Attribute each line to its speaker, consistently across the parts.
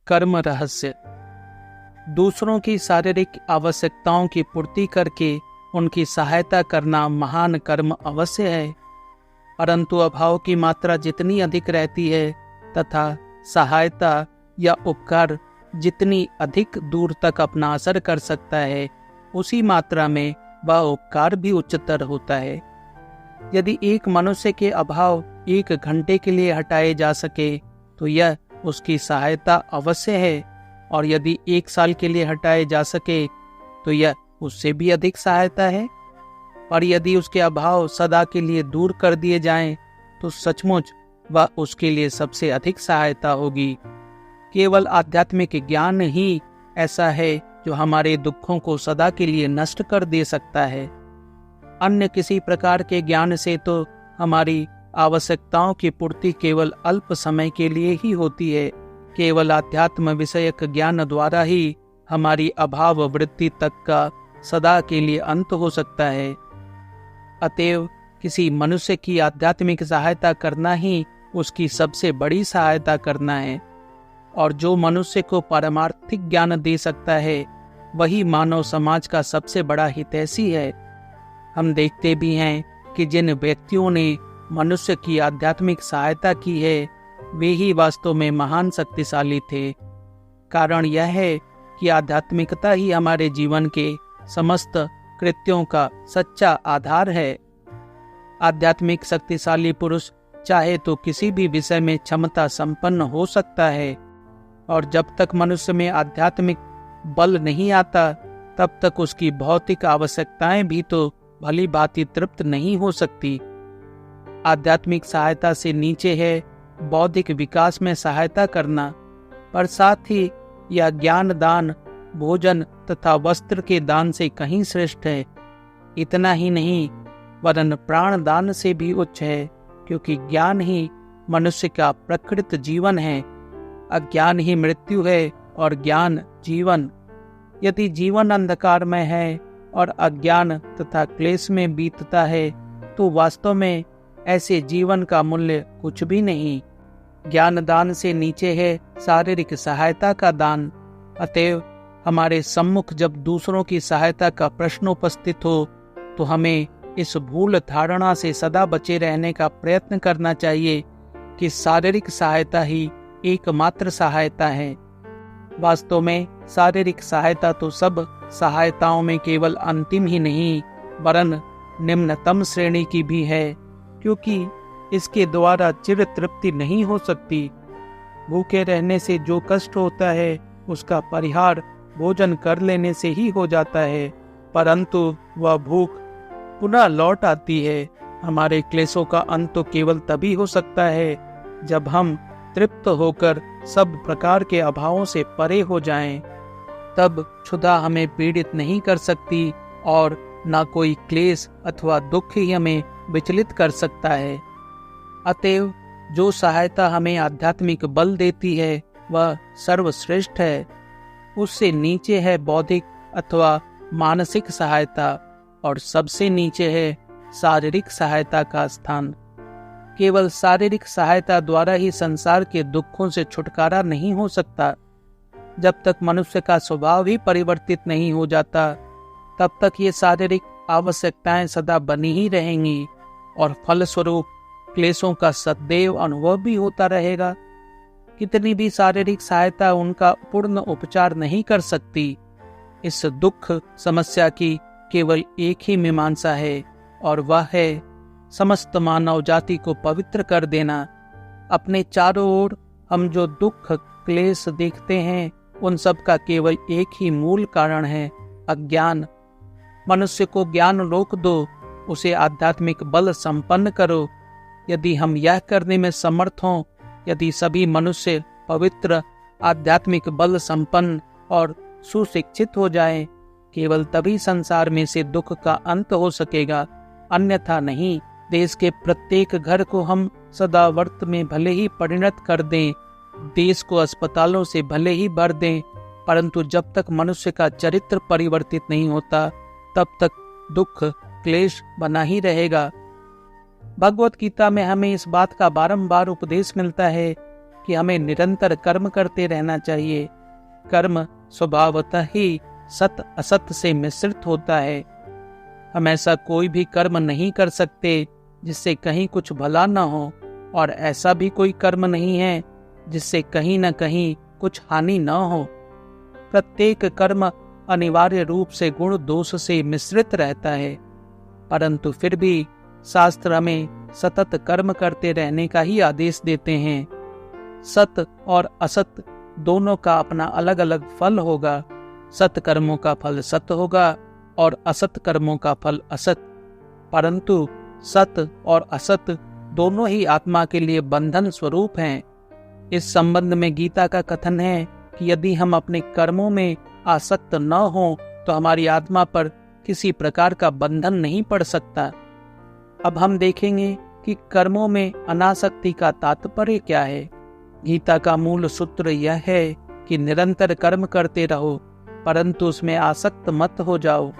Speaker 1: कर्म रहस्य। दूसरों की शारीरिक आवश्यकताओं की पूर्ति करके उनकी सहायता करना महान कर्म अवश्य है, परंतु अभाव की मात्रा जितनी अधिक रहती है तथा सहायता या उपकार जितनी अधिक दूर तक अपना असर कर सकता है, उसी मात्रा में वह उपकार भी उच्चतर होता है। यदि एक मनुष्य के अभाव 1 घंटे के लिए हटाए जा सके तो यह उसकी सहायता अवश्य है, और यदि 1 साल के लिए हटाए जा सके तो यह उससे भी अधिक सहायता है। और यदि उसके अभाव सदा के लिए दूर कर दिए जाएं तो सचमुच वह उसके लिए सबसे अधिक सहायता होगी। केवल आध्यात्मिक ज्ञान ही ऐसा है जो हमारे दुखों को सदा के लिए नष्ट कर दे सकता है। अन्य किसी प्रकार के ज्ञान से तो हमारी आवश्यकताओं की पूर्ति केवल अल्प समय के लिए ही होती है। केवल आध्यात्म विषयक ज्ञान द्वारा ही हमारी अभाव वृत्ति तक का सदा के लिए अंत हो सकता है। अतएव किसी मनुष्य की आध्यात्मिक सहायता करना ही उसकी सबसे बड़ी सहायता करना है, और जो मनुष्य को पारमार्थिक ज्ञान दे सकता है वही मानव समाज का सबसे बड़ा हितैषी है। हम देखते भी हैं कि जिन व्यक्तियों ने मनुष्य की आध्यात्मिक सहायता की है वे ही वास्तव में महान शक्तिशाली थे। कारण यह है कि आध्यात्मिकता ही हमारे जीवन के समस्त कृत्यों का सच्चा आधार है। आध्यात्मिक शक्तिशाली पुरुष चाहे तो किसी भी विषय में क्षमता संपन्न हो सकता है, और जब तक मनुष्य में आध्यात्मिक बल नहीं आता तब तक उसकी भौतिक आवश्यकताएं भी तो भली भांति तृप्त नहीं हो सकती। आध्यात्मिक सहायता से नीचे है बौद्धिक विकास में सहायता करना, पर साथ ही यह ज्ञान दान, भोजन तथा वस्त्र के दान से कहीं श्रेष्ठ है। इतना ही नहीं वरन प्राण दान से भी उच्च है, क्योंकि ज्ञान ही मनुष्य का प्रकृत जीवन है। अज्ञान ही मृत्यु है और ज्ञान जीवन। यदि जीवन अंधकार में है और अज्ञान तथा क्लेश में बीतता है तो वास्तव में ऐसे जीवन का मूल्य कुछ भी नहीं। ज्ञान दान से नीचे है शारीरिक सहायता का दान। अतएव हमारे सम्मुख जब दूसरों की सहायता का प्रश्न उपस्थित हो तो हमें इस भूल धारणा से सदा बचे रहने का प्रयत्न करना चाहिए कि शारीरिक सहायता ही एकमात्र सहायता है। वास्तव में शारीरिक सहायता तो सब सहायताओं में केवल अंतिम ही नहीं वरन निम्नतम श्रेणी की भी है, क्योंकि इसके द्वारा चिर तृप्ति नहीं हो सकती। भूखे रहने से जो कष्ट होता है उसका परिहार भोजन कर लेने से ही हो जाता है, परंतु वह भूख पुनः लौट आती है। हमारे क्लेशों का अंत तो केवल तभी हो सकता है जब हम तृप्त होकर सब प्रकार के अभावों से परे हो जाएं। तब क्षुधा हमें पीड़ित नहीं कर सकती और न कोई क्लेश अथवा दुख ही हमें विचलित कर सकता है। अतएव जो सहायता हमें आध्यात्मिक बल देती है वह सर्वश्रेष्ठ है। उससे नीचे है बौद्धिक अथवा मानसिक सहायता, और सबसे नीचे है शारीरिक सहायता का स्थान। केवल शारीरिक सहायता द्वारा ही संसार के दुखों से छुटकारा नहीं हो सकता। जब तक मनुष्य का स्वभाव ही परिवर्तित नहीं हो जाता तब तक ये शारीरिक आवश्यकताएं सदा बनी ही रहेंगी, और फलस्वरूप क्लेशों का सदैव अनुभव भी होता रहेगा। कितनी भी शारीरिक सहायता उनका पूर्ण उपचार नहीं कर सकती। इस दुख समस्या की केवल एक ही मीमांसा है, और वह है समस्त मानव जाति को पवित्र कर देना। अपने चारों ओर हम जो दुख क्लेश देखते हैं उन सब का केवल एक ही मूल कारण है, अज्ञान। मनुष्य को ज्ञान लोक दो, उसे आध्यात्मिक बल संपन्न करो। यदि हम यह करने में समर्थ हों, यदि सभी मनुष्य पवित्र आध्यात्मिक बल संपन्न और सुशिक्षित हो जाएं, केवल तभी संसार में से दुख का अंत हो सकेगा, अन्यथा नहीं। देश के प्रत्येक घर को हम सदावर्त में भले ही परिणत कर दें, देश को अस्पतालों से भले ही भर दें, परंतु जब तक मनुष्य का चरित्र परिवर्तित नहीं होता तब तक दुख क्लेश बना ही रहेगा। भगवत गीता में हमें इस बात का बारंबार उपदेश मिलता है कि हमें निरंतर कर्म करते रहना चाहिए। कर्म स्वभावतः ही सत असत से मिश्रित होता है। हम ऐसा कोई भी कर्म नहीं कर सकते जिससे कहीं कुछ भला न हो, और ऐसा भी कोई कर्म नहीं है जिससे कहीं न कहीं कुछ हानि न हो। प्रत्येक कर्म अनिवार्य रूप से गुण दोष से मिश्रित रहता है, परंतु फिर भी शास्त्र हमें सतत कर्म करते रहने का ही आदेश देते हैं। सत और असत दोनों का अपना अलग अलग फल होगा। सत कर्मों का फल सत होगा और असत कर्मों का फल असत, परंतु सत और असत दोनों ही आत्मा के लिए बंधन स्वरूप हैं। इस संबंध में गीता का कथन है कि यदि हम अपने कर्मों में आसक्त न हो तो हमारी आत्मा पर किसी प्रकार का बंधन नहीं पड़ सकता। अब हम देखेंगे कि कर्मों में अनासक्ति का तात्पर्य क्या है। गीता का मूल सूत्र यह है कि निरंतर कर्म करते रहो, परंतु उसमें आसक्त मत हो जाओ।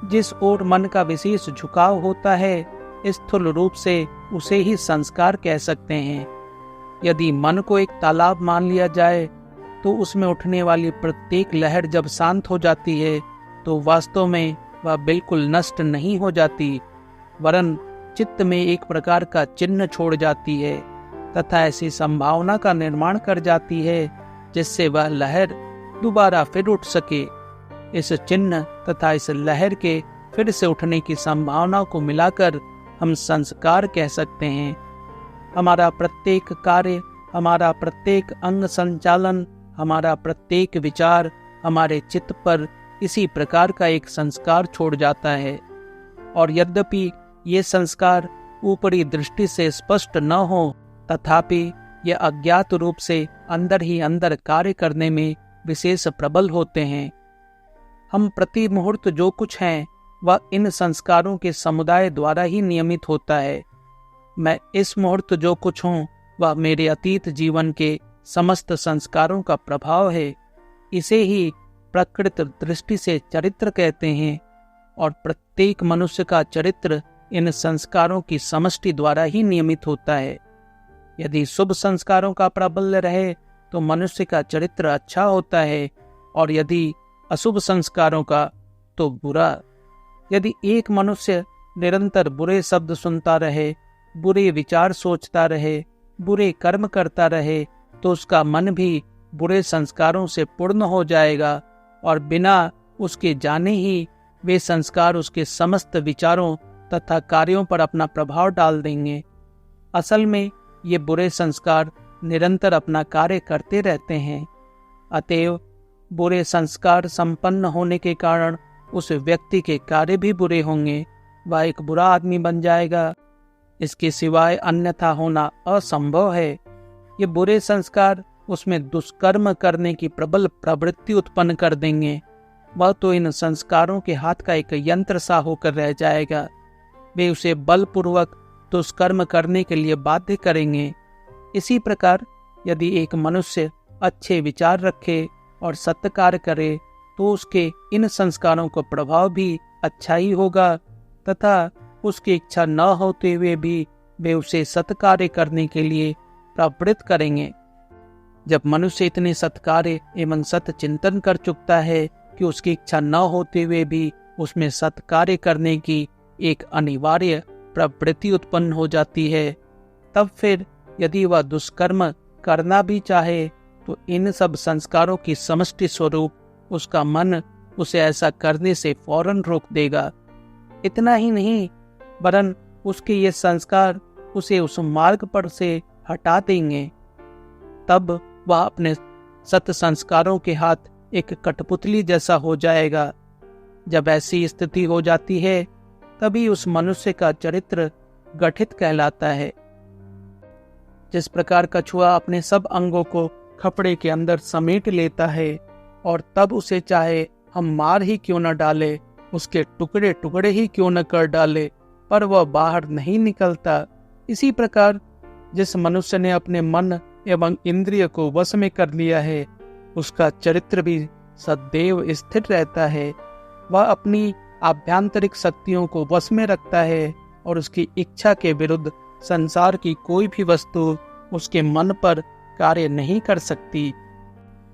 Speaker 1: जिस ओर मन का विशेष झुकाव होता है, स्थूल रूप से उसे ही संस्कार कह सकते हैं। यदि मन को एक तालाब मान लिया जाए तो उसमें उठने वाली प्रत्येक लहर जब शांत हो जाती है तो वास्तव में वह बिल्कुल नष्ट नहीं हो जाती, वरन चित्त में एक प्रकार का चिन्ह छोड़ जाती है तथा ऐसी संभावना का निर्माण कर जाती है जिससे वह लहर दोबारा फिर उठ सके। इस चिन्ह तथा इस लहर के फिर से उठने की संभावना को मिलाकर हम संस्कार कह सकते हैं। हमारा प्रत्येक कार्य, हमारा प्रत्येक अंग संचालन, हमारा प्रत्येक विचार हमारे चित्त पर इसी प्रकार का एक संस्कार छोड़ जाता है। और यद्यपि ये संस्कार ऊपरी दृष्टि से स्पष्ट न हो, तथापि ये अज्ञात रूप से अंदर ही अंदर कार्य करने में विशेष प्रबल होते हैं। हम प्रति मुहूर्त जो कुछ हैं वह इन संस्कारों के समुदाय द्वारा ही नियमित होता है। मैं इस मुहूर्त जो कुछ हूँ वह मेरे अतीत जीवन के समस्त संस्कारों का प्रभाव है। इसे ही प्रकृत दृष्टि से चरित्र कहते हैं, और प्रत्येक मनुष्य का चरित्र इन संस्कारों की समष्टि द्वारा ही नियमित होता है। यदि शुभ संस्कारों का प्राबल्य रहे तो मनुष्य का चरित्र अच्छा होता है, और यदि अशुभ संस्कारों का तो बुरा। यदि एक मनुष्य निरंतर बुरे शब्द सुनता रहे, बुरे विचार सोचता रहे, बुरे कर्म करता रहे, तो उसका मन भी बुरे संस्कारों से पूर्ण हो जाएगा, और बिना उसके जाने ही वे संस्कार उसके समस्त विचारों तथा कार्यों पर अपना प्रभाव डाल देंगे। असल में ये बुरे संस्कार निरंतर अपना कार्य करते रहते हैं। अतएव बुरे संस्कार संपन्न होने के कारण उस व्यक्ति के कार्य भी बुरे होंगे, वह एक बुरा आदमी बन जाएगा। इसके सिवाय अन्यथा होना असंभव है। ये बुरे संस्कार उसमें दुष्कर्म करने की प्रबल प्रवृत्ति उत्पन्न कर देंगे। वह तो इन संस्कारों के हाथ का एक यंत्र सा होकर रह जाएगा। वे उसे बलपूर्वक दुष्कर्म करने के लिए बाध्य करेंगे। इसी प्रकार यदि एक मनुष्य अच्छे विचार रखे और सत्कार्य करे तो उसके इन संस्कारों का प्रभाव भी अच्छा ही होगा, तथा उसकी इच्छा न होते हुए भी वे उसे सत्कार्य करने के लिए प्रवृत्त करेंगे। जब मनुष्य इतने सत्कार्य एवं सत चिंतन कर चुकता है कि उसकी इच्छा न होते हुए भी उसमें सत्कार्य करने की एक अनिवार्य प्रवृत्ति उत्पन्न हो जाती है, तब फिर यदि वह दुष्कर्म करना भी चाहे तो इन सब संस्कारों की समष्टि स्वरूप उसका मन उसे ऐसा करने से फौरन रोक देगा। इतना ही नहीं, वरन उसके ये संस्कार उसे उस मार्ग पर से हटा देंगे। तब वह अपने सत संस्कारों के हाथ एक कठपुतली जैसा हो जाएगा। जब ऐसी स्थिति हो जाती है तभी उस मनुष्य का चरित्र गठित कहलाता है। जिस प्रकार कछुआ अपने सब अंगों को खपड़े के अंदर समेट लेता है और तब उसे चाहे हम मार ही क्यों न डाले, उसके टुकड़े टुकड़े ही क्यों न कर डाले, पर वह बाहर नहीं निकलता, इसी प्रकार जिस मनुष्य ने अपने मन एवं इंद्रिय को वश में कर लिया है उसका चरित्र भी सदैव स्थिर रहता है। वह अपनी आभ्यंतरिक शक्तियों को वश में रखता है और उसकी इच्छा के विरुद्ध संसार की कोई भी वस्तु उसके मन पर कार्य नहीं कर सकती।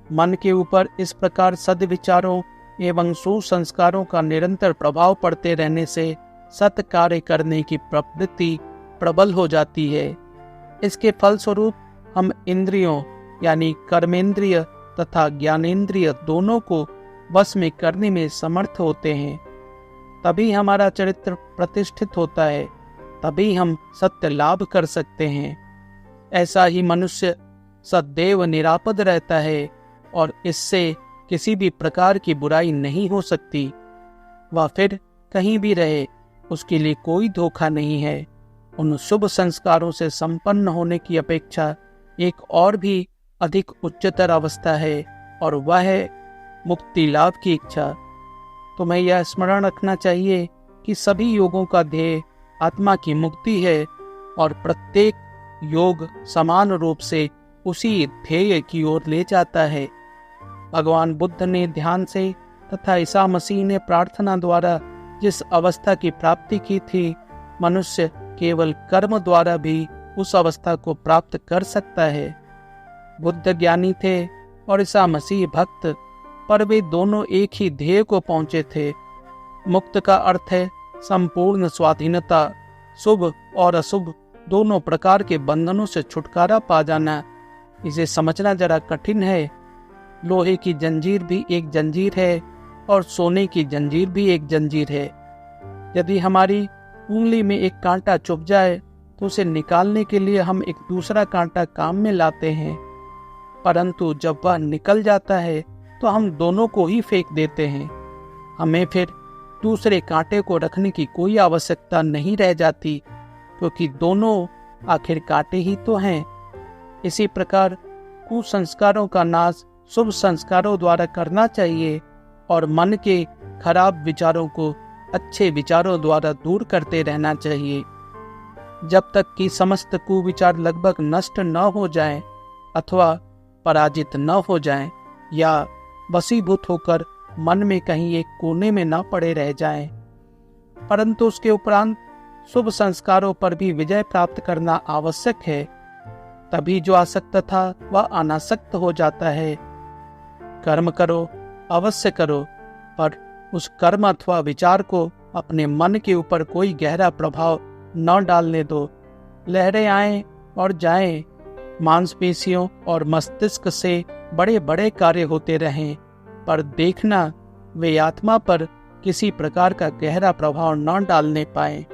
Speaker 1: मन के ऊपर इस प्रकार सद्विचारों एवं सुसंस्कारों का निरंतर प्रभाव पड़ते रहने से सत् कार्य करने की प्रवृत्ति प्रबल हो जाती है। इसके फलस्वरूप हम इंद्रियों यानी कर्मेंद्रिय तथा ज्ञानेंद्रिय दोनों को वश में करने में समर्थ होते हैं। तभी हमारा चरित्र प्रतिष्ठित होता है, तभी हम सत्य लाभ कर सकते हैं। ऐसा ही मनुष्य सदैव निरापद रहता है और इससे किसी भी प्रकार की बुराई नहीं हो सकती। वह फिर कहीं भी रहे, उसके लिए कोई धोखा नहीं है। उन शुभ संस्कारों से संपन्न होने की अपेक्षा एक और भी अधिक उच्चतर अवस्था है, और वह है मुक्ति लाभ की इच्छा। तुम्हें यह स्मरण रखना चाहिए कि सभी योगों का ध्येय आत्मा की मुक्ति है और प्रत्येक योग समान रूप से उसी ध्येय की ओर ले जाता है। भगवान बुद्ध ने ध्यान से तथा ईसा मसीह ने प्रार्थना द्वारा जिस अवस्था की प्राप्ति की थी, मनुष्य केवल कर्म द्वारा भी उस अवस्था को प्राप्त कर सकता है। बुद्ध ज्ञानी थे और ईसा मसीह भक्त, पर वे दोनों एक ही ध्येय को पहुंचे थे। मुक्त का अर्थ है संपूर्ण स्वाधीनता। शुभ और अशुभ दोनों प्रकार के बंधनों से छुटकारा पा जाना। इसे समझना जरा कठिन है। लोहे की जंजीर भी एक जंजीर है और सोने की जंजीर भी एक जंजीर है। यदि हमारी उंगली में एक कांटा चुभ जाए तो उसे निकालने के लिए हम एक दूसरा कांटा काम में लाते हैं, परंतु जब वह निकल जाता है तो हम दोनों को ही फेंक देते हैं। हमें फिर दूसरे कांटे को रखने की कोई आवश्यकता नहीं रह जाती, क्योंकि दोनों आखिर कांटे ही तो हैं। इसी प्रकार कुसंस्कारों का नाश शुभ संस्कारों द्वारा करना चाहिए और मन के खराब विचारों को अच्छे विचारों द्वारा दूर करते रहना चाहिए, जब तक कि समस्त कुविचार लगभग नष्ट न हो जाएं अथवा पराजित न हो जाएं या वशीभूत होकर मन में कहीं एक कोने में न पड़े रह जाएं। परंतु उसके उपरांत शुभ संस्कारों पर भी विजय प्राप्त करना आवश्यक है। तभी जो आसक्त था वह अनासक्त हो जाता है। कर्म करो, अवश्य करो, पर उस कर्म अथवा विचार को अपने मन के ऊपर कोई गहरा प्रभाव न डालने दो। लहरें आएं और जाएं, मांसपेशियों और मस्तिष्क से बड़े बड़े कार्य होते रहें, पर देखना वे आत्मा पर किसी प्रकार का गहरा प्रभाव न डालने पाए।